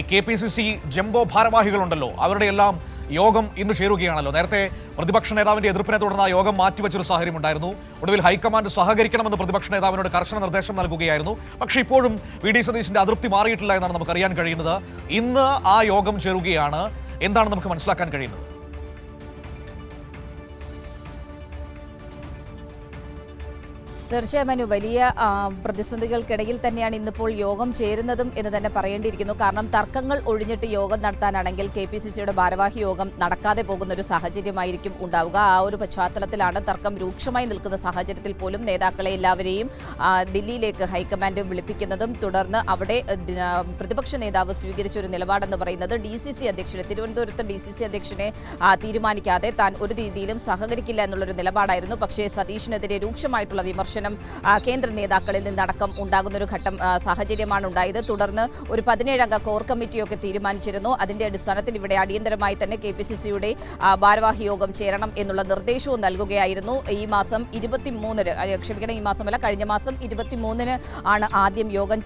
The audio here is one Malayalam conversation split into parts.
KPCC ജംബോ ഭാരവാഹികളുണ്ടല്ലോ, അവരുടെ എല്ലാം യോഗം ഇന്ന് ചേരുകയാണല്ലോ. നേരത്തെ പ്രതിപക്ഷ നേതാവിന്റെ എതിർപ്പിനെ തുടർന്ന് യോഗം മാറ്റിവെച്ചൊരു സാഹചര്യം ഉണ്ടായിരുന്നു. ഒടുവിൽ ഹൈക്കമാൻഡ് സഹകരിക്കണമെന്ന് പ്രതിപക്ഷ നേതാവിനോട് കർശന നിർദ്ദേശം നൽകുകയായിരുന്നു. പക്ഷേ ഇപ്പോഴും വി.ഡി. സതീശന്റെ അതൃപ്തി മാറിയിട്ടില്ല എന്നാണ് നമുക്കറിയാൻ കഴിയുന്നത്. ഇന്ന് ആ യോഗം ചേരുകയാണ്. എന്താണ് നമുക്ക് മനസ്സിലാക്കാൻ കഴിയുന്നത്? തീർച്ചയായും വലിയ പ്രതിസന്ധികൾക്കിടയിൽ തന്നെയാണ് ഇന്നിപ്പോൾ യോഗം ചേരുന്നതും എന്ന് തന്നെ പറയേണ്ടിയിരിക്കുന്നു. കാരണം തർക്കങ്ങൾ ഒഴിഞ്ഞിട്ട് യോഗം നടത്താനാണെങ്കിൽ KPCCയുടെ ഭാരവാഹി യോഗം നടക്കാതെ പോകുന്ന ഒരു സാഹചര്യമായിരിക്കും ഉണ്ടാവുക. ആ ഒരു പശ്ചാത്തലത്തിലാണ് തർക്കം രൂക്ഷമായി നിൽക്കുന്ന സാഹചര്യത്തിൽ പോലും നേതാക്കളെ എല്ലാവരെയും ദില്ലിയിലേക്ക് ഹൈക്കമാൻഡ് വിളിപ്പിക്കുന്നതും തുടർന്ന് അവിടെ പ്രതിപക്ഷ നേതാവ് സ്വീകരിച്ച ഒരു നിലപാടെന്ന് പറയുന്നത് DCC അധ്യക്ഷനെ, തിരുവനന്തപുരത്ത് DCC അധ്യക്ഷനെ തീരുമാനിക്കാതെ താൻ ഒരു രീതിയിലും സഹകരിക്കില്ല എന്നുള്ളൊരു നിലപാടായിരുന്നു. പക്ഷേ സതീഷിനെതിരെ രൂക്ഷമായിട്ടുള്ള വിമർശനം കേന്ദ്ര നേതാക്കളിൽ നിന്നടക്കം ഉണ്ടാകുന്നൊരു സാഹചര്യമാണ് ഉണ്ടായത്. തുടർന്ന് ഒരു 17-അംഗ കോർ കമ്മിറ്റിയൊക്കെ തീരുമാനിച്ചിരുന്നു. അതിന്റെ അടിസ്ഥാനത്തിൽ ഇവിടെ അടിയന്തരമായി തന്നെ KPCCയുടെ ഭാരവാഹി യോഗം ചേരണം എന്നുള്ള നിർദ്ദേശവും നൽകുകയായിരുന്നു. ഈ മാസം 23-ന്, ഈ മാസമല്ല, കഴിഞ്ഞ മാസം 23-ന് ആണ് ആദ്യം യോഗം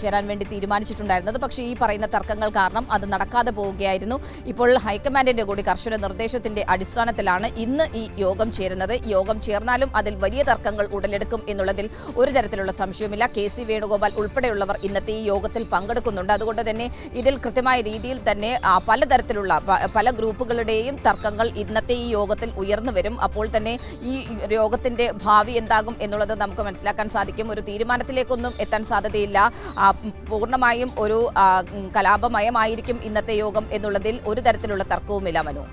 ചേരാൻ വേണ്ടി തീരുമാനിച്ചിട്ടുണ്ടായിരുന്നത്. പക്ഷേ ഈ പറയുന്ന തർക്കങ്ങൾ കാരണം അത് നടക്കാതെ പോവുകയായിരുന്നു. ഇപ്പോൾ ഹൈക്കമാൻഡിന്റെ കൂടി കർശന നിർദ്ദേശത്തിന്റെ അടിസ്ഥാനത്തിലാണ് ഇന്ന് ഈ യോഗം ചേരുന്നത്. യോഗം ചേർന്നാലും അതിൽ വലിയ തർക്കങ്ങൾ ഉടലെടുക്കും എന്നുള്ളതിൽ ഒരു തരത്തിലുള്ള സംശയവുമില്ല. KC വേണുഗോപാൽ ഉൾപ്പെടെയുള്ളവർ ഇന്നത്തെ ഈ യോഗത്തിൽ പങ്കെടുക്കുന്നുണ്ട്. അതുകൊണ്ട് തന്നെ ഇതിൽ കൃത്യമായ രീതിയിൽ തന്നെ പലതരത്തിലുള്ള പല ഗ്രൂപ്പുകളുടെയും തർക്കങ്ങൾ ഇന്നത്തെ ഈ യോഗത്തിൽ ഉയർന്നു വരും. അപ്പോൾ തന്നെ ഈ യോഗത്തിന്റെ ഭാവി എന്താകും എന്നുള്ളത് നമുക്ക് മനസ്സിലാക്കാൻ സാധിക്കും. ഒരു തീരുമാനത്തിലേക്കൊന്നും എത്താൻ സാധ്യതയില്ല. പൂർണ്ണമായും ഒരു കലാപമയമായിരിക്കും ഇന്നത്തെ യോഗം എന്നുള്ളതിൽ ഒരു തരത്തിലുള്ള തർക്കവുമില്ല. മനു.